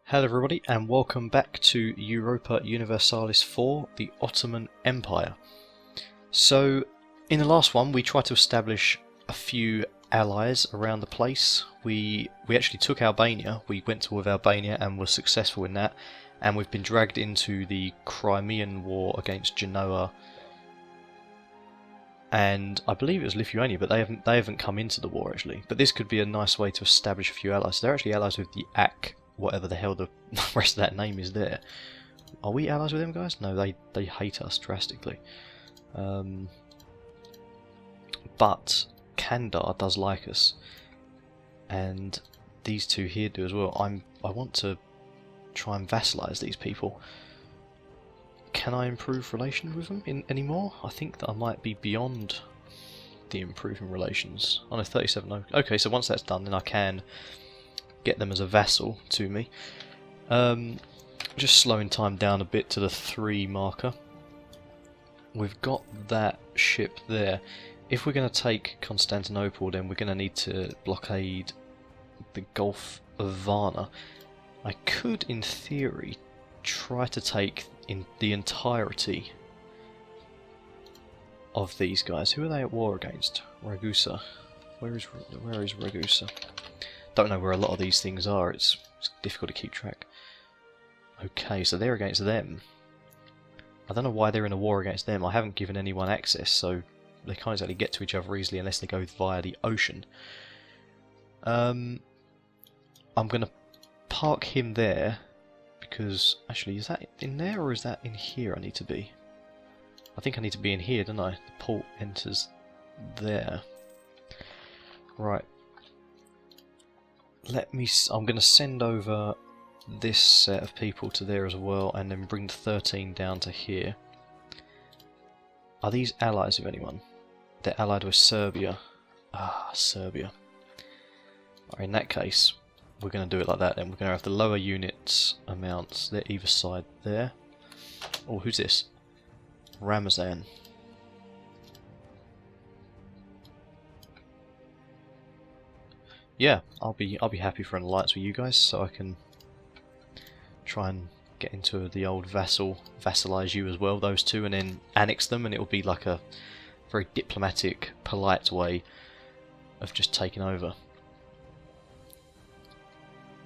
Hello everybody and welcome back to Europa Universalis IV, the Ottoman Empire. So in the last one we tried to establish a few allies around the place. We actually took Albania, we went to war with Albania and were successful in that, and we've been dragged into the Crimean War against Genoa, and I believe it was Lithuania, but they haven't come into the war actually. But this could be a nice way to establish a few allies. So they're actually allies with the AK, whatever the hell the rest of that name is there. Are we allies with them guys? No, they hate us drastically. But Kandar does like us, and these two here do as well. I want to try and vassalize these people. Can I improve relations with them anymore? I think that I might be beyond the improving relations. On a 37, okay, so once that's done then I can get them as a vassal to me. Just slowing time down a bit to the 3 marker. We've got that ship there. If we're going to take Constantinople, then we're going to need to blockade the Gulf of Varna. I could, in theory, try to take in the entirety of these guys. Who are they at war against? Ragusa. Where is Ragusa? Don't know where a lot of these things are. It's difficult to keep track. Okay, so they're against them. I don't know why they're in a war against them. I haven't given anyone access, so they can't exactly get to each other easily unless they go via the ocean. I'm going to park him there, because actually, is that in there or is that in here I need to be? I think I need to be in here, don't I? The port enters there. Right. I'm going to send over this set of people to there as well, and then bring the 13 down to here. Are these allies of anyone? They're allied with Serbia. Ah, Serbia. Right, in that case, we're going to do it like that then. We're going to have the lower units amounts. They're either side there. Oh, who's this? Ramazan. Yeah, I'll be happy for an alliance with you guys, so I can try and get into the old vassalize you as well, those two, and then annex them, and it'll be like a very diplomatic, polite way of just taking over.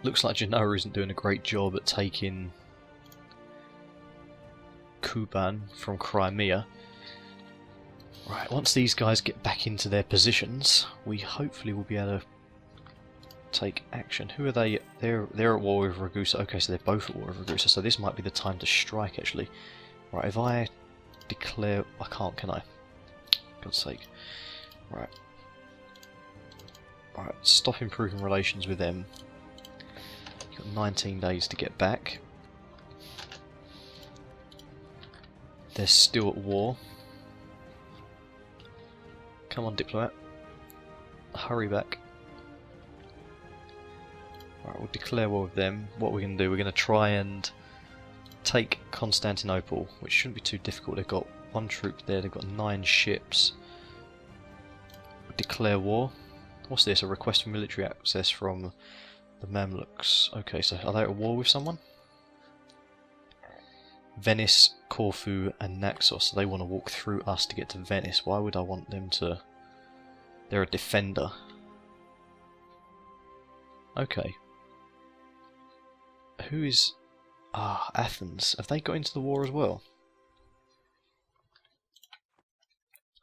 Looks like Genoa isn't doing a great job at taking Kuban from Crimea. Right, once these guys get back into their positions, we hopefully will be able to take action. Who are they? They're at war with Ragusa. Okay, so they're both at war with Ragusa, so this might be the time to strike actually. Right, if I declare... I can't, can I? God's sake. Right. Right, stop improving relations with them. You've got 19 days to get back. They're still at war. Come on, diplomat. Hurry back. Right, we'll declare war with them. What we're going to do, we're going to try and take Constantinople, which shouldn't be too difficult. They've got 1 troop there, they've got 9 ships. We'll declare war. What's this? A request for military access from the Mamluks. Okay, so are they at war with someone? Venice, Corfu and Naxos. So they want to walk through us to get to Venice. Why would I want them to... They're a defender. Okay. Who is... Ah, Athens. Have they got into the war as well?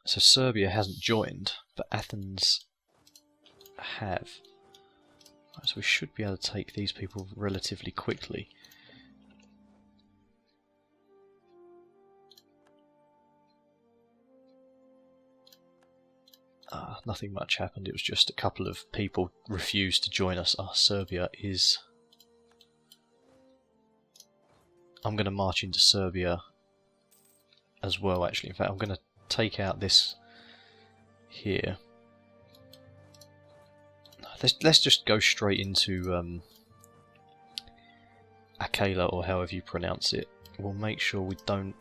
So Serbia hasn't joined, but Athens have. Right, so we should be able to take these people relatively quickly. Nothing much happened, it was just a couple of people refused to join us. Serbia is... I'm going to march into Serbia as well actually. In fact, I'm going to take out this here. Let's just go straight into Akela, or however you pronounce it. We'll make sure we don't...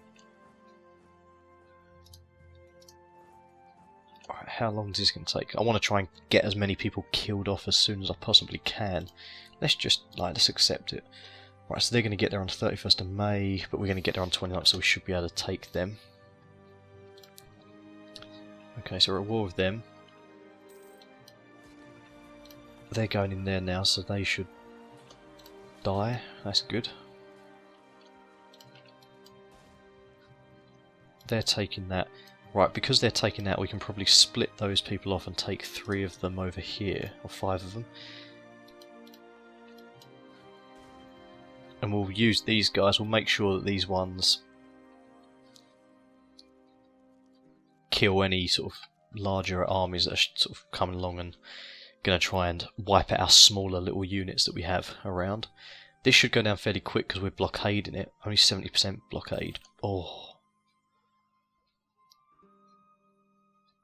Alright, how long is this going to take? I want to try and get as many people killed off as soon as I possibly can. Let's just, let's accept it. Right, so they're going to get there on 31st of May, but we're going to get there on 29th, so we should be able to take them. Okay, so we're at war with them. They're going in there now, so they should die. That's good. They're taking that. Right, because they're taking that, we can probably split those people off and take 3 of them over here, or 5 of them. And we'll use these guys, we'll make sure that these ones kill any sort of larger armies that are sort of coming along and going to try and wipe out our smaller little units that we have around. This should go down fairly quick because we're blockading it. Only 70% blockade. Oh.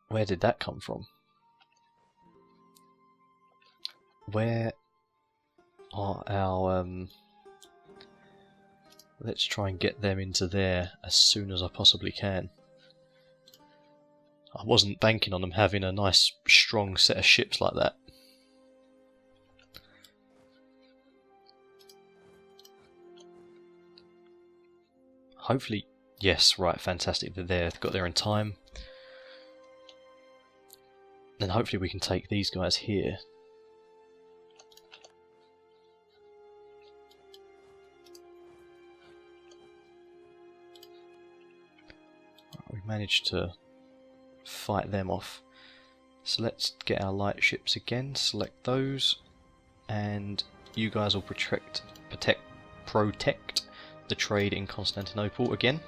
Where did that come from? Where are our... Let's try and get them into there as soon as I possibly can. I wasn't banking on them having a nice strong set of ships like that. Hopefully, yes, right, fantastic, they're there, they've got there in time. Then hopefully we can take these guys here. Right, we managed to fight them off. So let's get our light ships again, select those, and you guys will protect the trade in Constantinople again.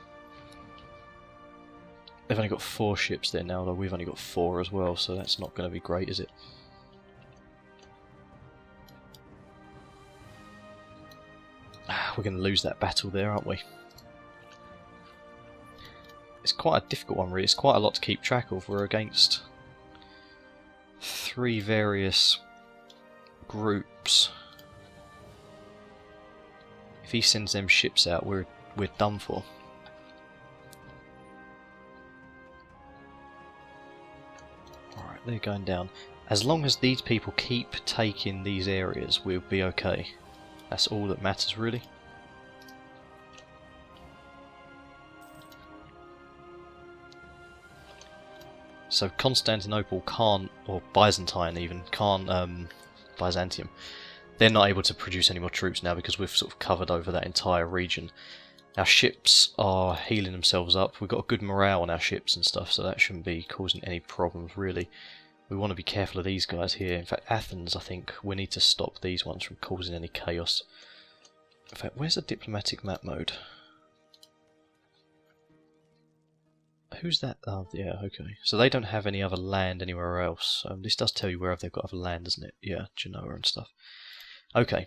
They've only got 4 ships there now, though we've only got 4 as well, so that's not going to be great, is it? We're going to lose that battle there, aren't we? It's quite a difficult one, really. It's quite a lot to keep track of. We're against 3 various groups. If he sends them ships out, we're done for. Alright, they're going down. As long as these people keep taking these areas, we'll be okay. That's all that matters, really. So Constantinople can't, or Byzantine even, can't, Byzantium, they're not able to produce any more troops now because we've sort of covered over that entire region. Our ships are healing themselves up, we've got a good morale on our ships and stuff, so that shouldn't be causing any problems really. We want to be careful of these guys here. In fact, Athens, I think, we need to stop these ones from causing any chaos. In fact, where's the diplomatic map mode? Who's that? Oh, yeah, okay. So they don't have any other land anywhere else. This does tell you where they've got other land, doesn't it? Yeah, Genoa and stuff. Okay.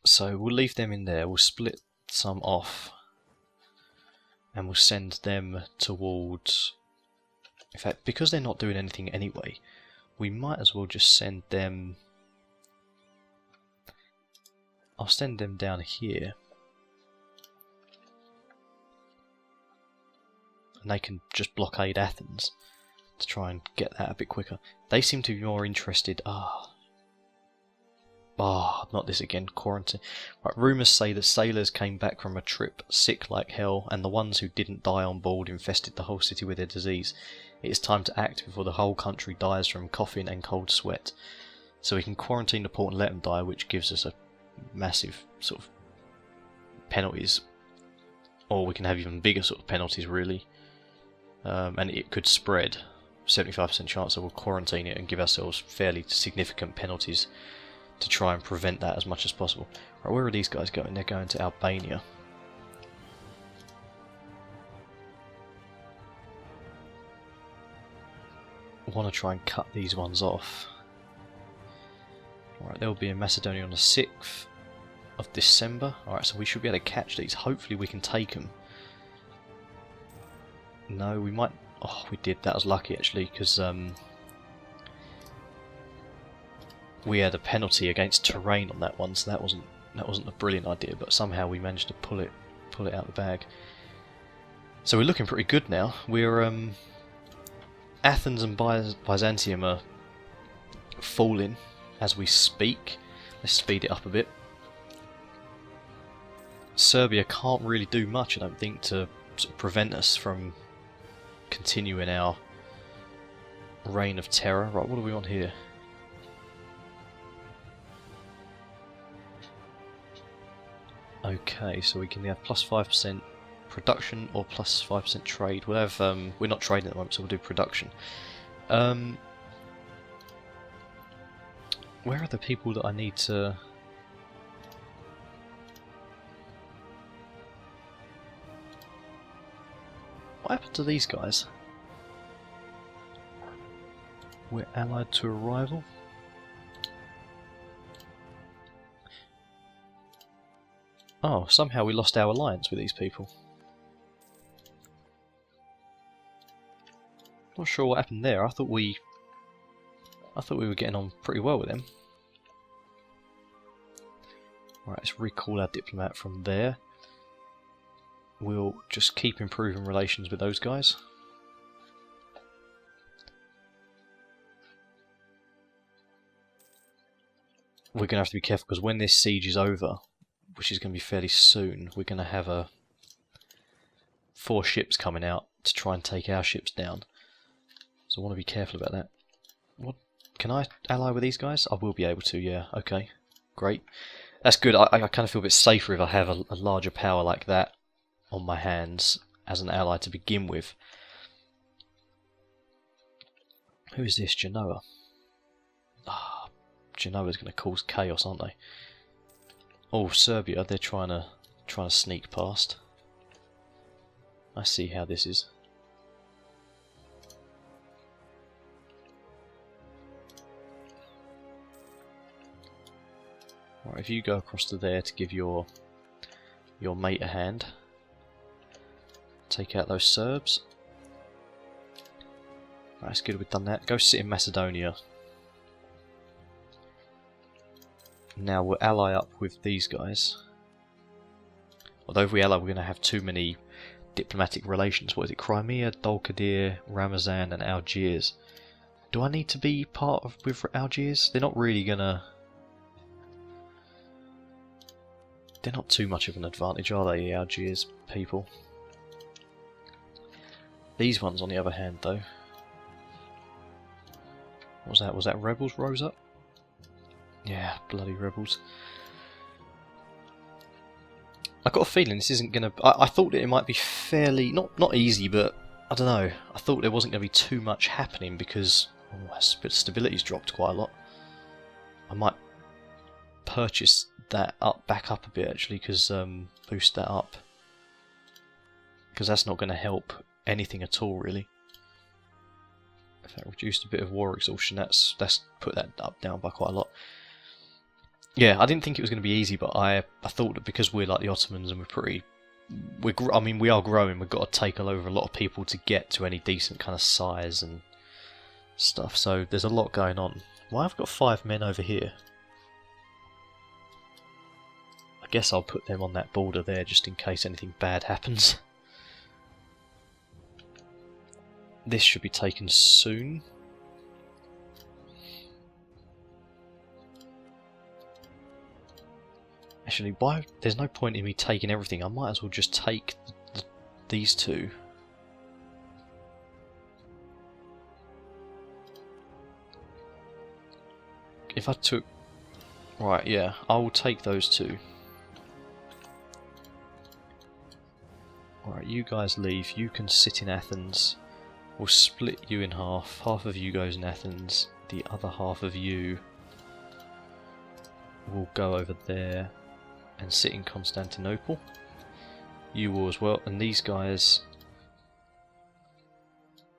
So we'll leave them in there. We'll split some off. And we'll send them towards... In fact, because they're not doing anything anyway, we might as well just send them... I'll send them down here. And they can just blockade Athens to try and get that a bit quicker. They seem to be more interested. Not this again. Quarantine. Right, rumours say that sailors came back from a trip sick like hell, and the ones who didn't die on board infested the whole city with their disease. It is time to act before the whole country dies from coughing and cold sweat. So we can quarantine the port and let them die, which gives us a massive sort of penalties, or we can have even bigger sort of penalties really. And it could spread. 75% chance that we'll quarantine it and give ourselves fairly significant penalties to try and prevent that as much as possible. Right, where are these guys going? They're going to Albania. I want to try and cut these ones off. Alright, they'll be in Macedonia on the 6th of December. Alright, so we should be able to catch these. Hopefully we can take them. No, we might... Oh, we did. That was lucky, actually, because we had a penalty against terrain on that one, so that wasn't a brilliant idea. But somehow we managed to pull it out the bag. So we're looking pretty good now. We're Athens and Byzantium are falling as we speak. Let's speed it up a bit. Serbia can't really do much, I don't think, to sort of prevent us from continuing our reign of terror. Right, what do we want here? Okay, so we can have plus 5% production or plus 5% trade. We'll have we're not trading at the moment, so we'll do production. Where are the people that I need to? What happened to these guys? We're allied to a rival. Oh, somehow we lost our alliance with these people. Not sure what happened there. I thought we were getting on pretty well with them. Right, let's recall our diplomat from there. We'll just keep improving relations with those guys. We're going to have to be careful because when this siege is over, which is going to be fairly soon, we're going to have 4 ships coming out to try and take our ships down. So I want to be careful about that. What? Can I ally with these guys? I will be able to, yeah. Okay, great. That's good. I kind of feel a bit safer if I have a larger power like that on my hands as an ally to begin with. Who is this? Genoa. Ah, Genoa's going to cause chaos, aren't they? Oh, Serbia, they're trying to sneak past. I see how this is. Right, if you go across to there to give your mate a hand, take out those Serbs. Right, that's good, we've done that. Go sit in Macedonia. Now we'll ally up with these guys. Although if we ally, we're going to have too many diplomatic relations. What is it? Crimea, Dalkadir, Ramazan, and Algiers. Do I need to be part of with Algiers? They're not really gonna. They're not too much of an advantage, are they, the Algiers people? These ones, on the other hand, though. What was that? Was that rebels rose up? Yeah, bloody rebels. I got a feeling this isn't gonna. I thought that it might be fairly not easy, but I don't know. I thought there wasn't gonna be too much happening because stability's dropped quite a lot. I might purchase that back up a bit actually, because boost that up, because that's not going to help anything at all really. If that reduced a bit of war exhaustion, that's put that down by quite a lot. Yeah, I didn't think it was going to be easy, but I thought that because we're like the Ottomans and I mean we are growing, we've got to take over a lot of people to get to any decent kind of size and stuff. So there's a lot going on. Why have I got 5 men over here? I guess I'll put them on that border there just in case anything bad happens. This should be taken soon. Actually, there's no point in me taking everything. I might as well just take these two. If I took... Right, yeah, I will take those two. Alright, you guys leave. You can sit in Athens. We'll split you in half. Half of you goes in Athens. The other half of you will go over there and sit in Constantinople. You will as well. And these guys,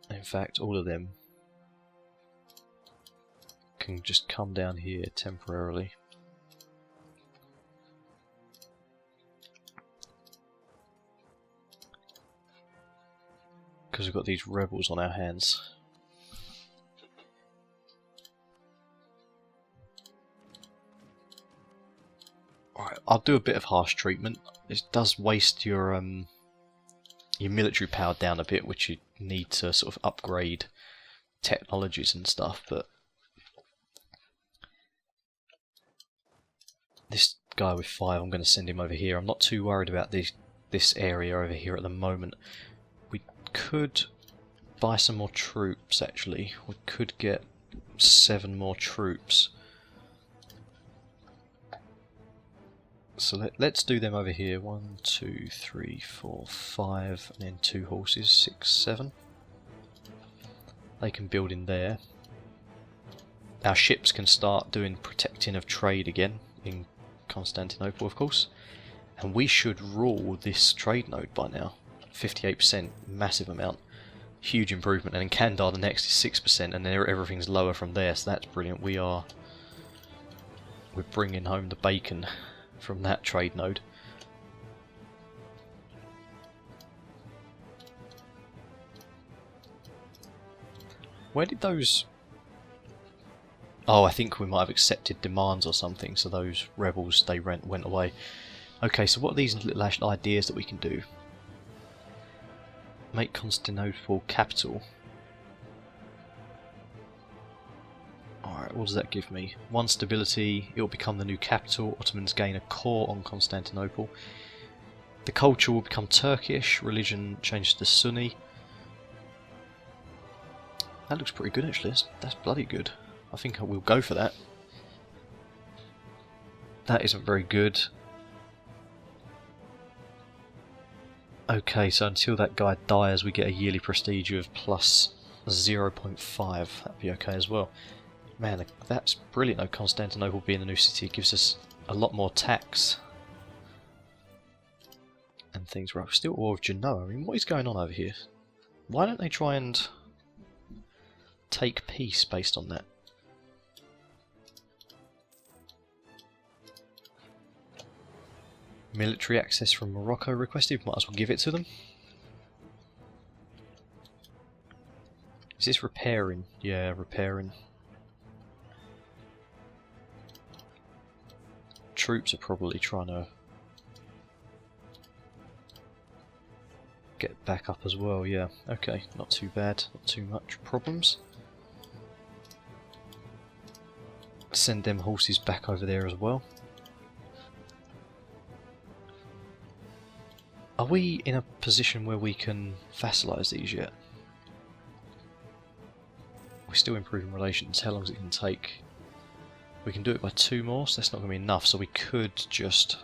in fact, all of them can just come down here temporarily. Because we've got these rebels on our hands. Alright, I'll do a bit of harsh treatment. It does waste your military power down a bit, which you need to sort of upgrade technologies and stuff, but this guy with 5, I'm going to send him over here. I'm not too worried about this area over here at the moment. We could buy some more troops, actually. We could get 7 more troops. So let's do them over here. 1, 2, 3, 4, 5, and then 2 horses. 6, 7. They can build in there. Our ships can start doing protecting of trade again in Constantinople, of course. And we should rule this trade node by now. 58%, massive amount. Huge improvement. And in Kandar the next is 6%, and then everything's lower from there, so that's brilliant. We're bringing home the bacon from that trade node. Where did those... Oh, I think we might have accepted demands or something, so those rebels, they went away. Okay, so what are these little ideas that we can do? Make Constantinople capital. Alright, what does that give me? 1 stability, it will become the new capital. Ottomans gain a core on Constantinople. The culture will become Turkish, religion changes to Sunni. That looks pretty good actually, that's bloody good. I think I will go for that. That isn't very good. Okay, so until that guy dies we get a yearly prestige of plus 0.5. That'd be okay as well. Man, that's brilliant though, Constantinople being the new city. It gives us a lot more tax and things. Right, still at war with Genoa. I mean, what is going on over here? Why don't they try and take peace based on that? Military access from Morocco requested, might as well give it to them. Is this repairing? Yeah, repairing. Troops are probably trying to get back up as well, yeah. Okay, not too bad, not too much problems. Send them horses back over there as well. Are we in a position where we can vassalize these yet? We're still improving relations. How long is it going to take? We can do it by 2 more, so that's not going to be enough. So we could just...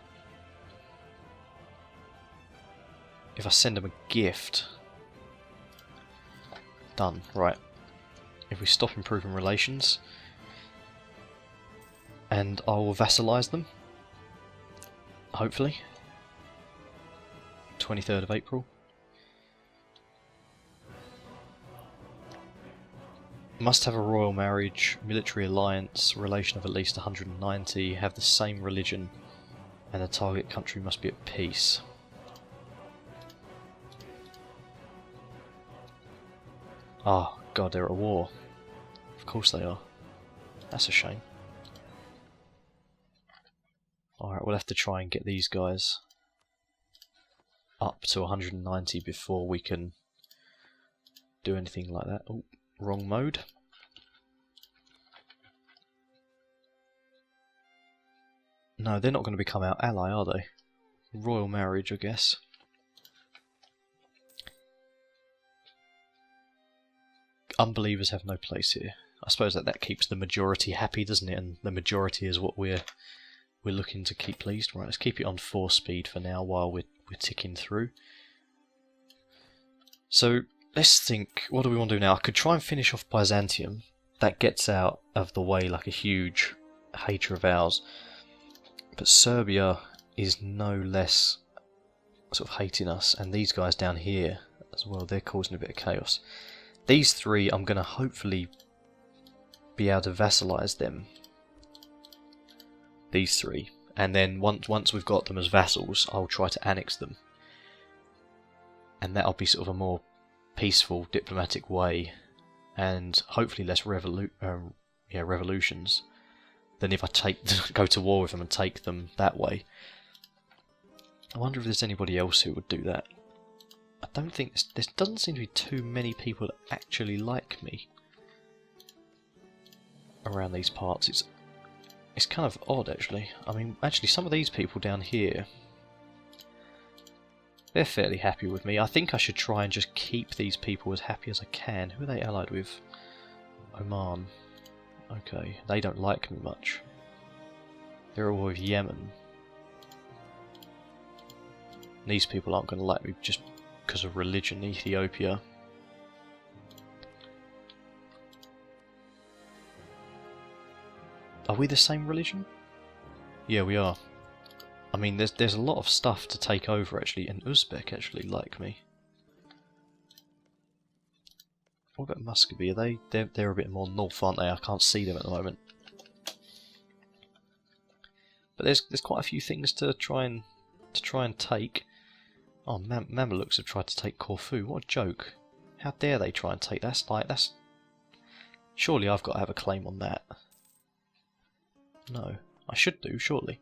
If I send them a gift... Done. Right. If we stop improving relations... And I will vassalize them. Hopefully. 23rd of April. Must have a royal marriage, military alliance, relation of at least 190, have the same religion, and the target country must be at peace. Oh god, they're at war. Of course they are. That's a shame. Alright, we'll have to try and get these guys up to 190 before we can do anything like that. Oh, wrong mode. No, they're not going to become our ally, are they? Royal marriage, I guess. Unbelievers have no place here. I suppose that keeps the majority happy, doesn't it? And the majority is what we're looking to keep pleased. Right, let's keep it on 4 speed for now while we're ticking through. So let's think, what do we want to do now? I could try and finish off Byzantium. That gets out of the way like a huge hater of ours. But Serbia is no less sort of hating us, and these guys down here as well, they're causing a bit of chaos. These 3, I'm going to hopefully be able to vassalize them. These 3. And then once we've got them as vassals, I'll try to annex them. And that'll be sort of a more peaceful, diplomatic way, and hopefully less revolutions than if I go to war with them and take them that way. I wonder if there's anybody else who would do that. I don't think there doesn't seem to be too many people that actually like me around these parts. It's kind of odd, actually. I mean, actually, some of these people down here, they're fairly happy with me. I think I should try and just keep these people as happy as I can. Who are they allied with? Oman. Okay, they don't like me much. They're all with Yemen. These people aren't going to like me just because of religion. Ethiopia. Are we the same religion? Yeah, we are. I mean, there's a lot of stuff to take over actually, and Uzbek actually like me. What about Muscovy? Are they're a bit more north, aren't they? I can't see them at the moment. But there's quite a few things to try and take. Oh, Mamelukes have tried to take Corfu. What a joke! How dare they try and take? That's. Surely I've got to have a claim on that. No, I should do, surely.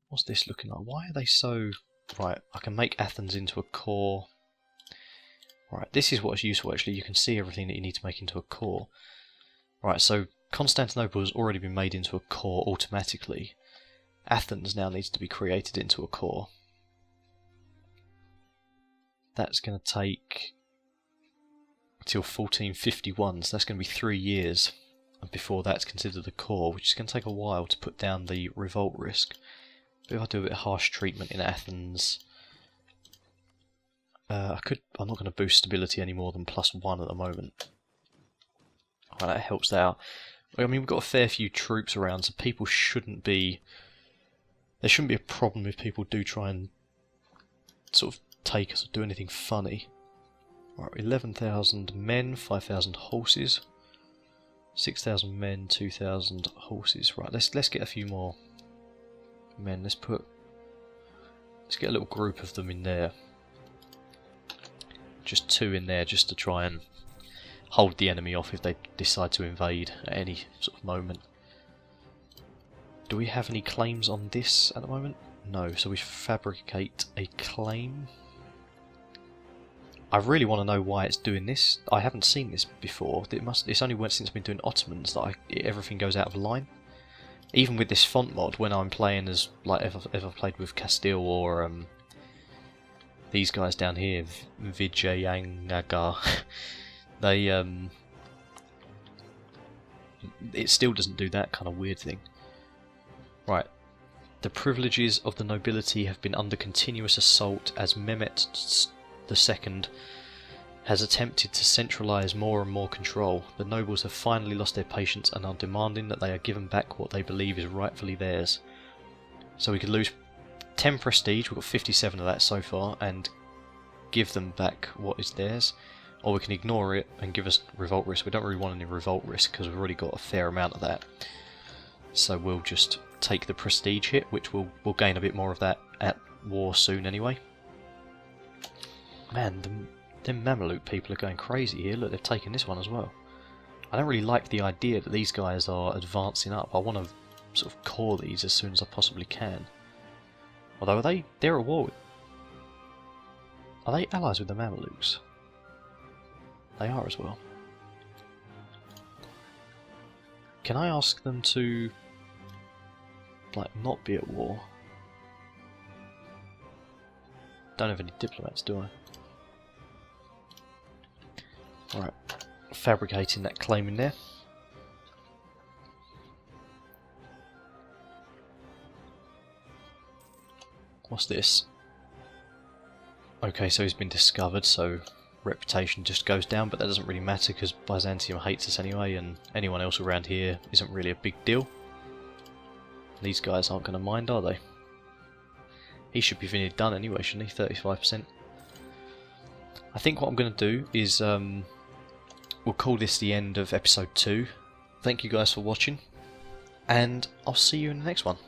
What's this looking like? Why are they so... Right, I can make Athens into a core. Right, this is what's useful actually. You can see everything that you need to make into a core. Right, so Constantinople has already been made into a core automatically. Athens now needs to be created into a core. That's going to take until 1451, so that's going to be 3 years. And before that's considered a core, which is going to take a while to put down the revolt risk. But if I do a bit of harsh treatment in Athens, I'm not going to boost stability any more than +1 at the moment. Well, that helps that out. I mean, we've got a fair few troops around, so people shouldn't be... There shouldn't be a problem if people do try and sort of take us or do anything funny. Right, 11,000 men, 5,000 horses. 6,000 men, 2,000 horses. Right, let's get a few more men. Let's get a little group of them in there. Just 2 in there, just to try and hold the enemy off if they decide to invade at any sort of moment. Do we have any claims on this at the moment? No, so we fabricate a claim. I really want to know why it's doing this. I haven't seen this before. It's only since I've been doing Ottomans that everything goes out of line. Even with this font mod, when I'm playing as, like, if I've played with Castile or these guys down here, Vijayanagara, they it still doesn't do that kind of weird thing. Right. The privileges of the nobility have been under continuous assault as Mehmet II has attempted to centralise more and more control. The nobles have finally lost their patience and are demanding that they are given back what they believe is rightfully theirs. So we could lose 10 prestige, we've got 57 of that so far, and give them back what is theirs. Or we can ignore it and give us revolt risk. We don't really want any revolt risk because we've already got a fair amount of that. So we'll just take the prestige hit, which we'll gain a bit more of that at war soon anyway. Man, them Mameluke people are going crazy here. Look, they've taken this one as well. I don't really like the idea that these guys are advancing up. I want to sort of core these as soon as I possibly can. Although they're at war with... Are they allies with the Mamelukes? They are as well. Can I ask them to, like, not be at war? Don't have any diplomats, do I? Alright, fabricating that claim in there. What's this? Okay, so he's been discovered, so reputation just goes down, but that doesn't really matter because Byzantium hates us anyway, and anyone else around here isn't really a big deal. These guys aren't going to mind, are they? He should be nearly done anyway, shouldn't he? 35%. I think what I'm going to do is we'll call this the end of episode 2. Thank you guys for watching, and I'll see you in the next one.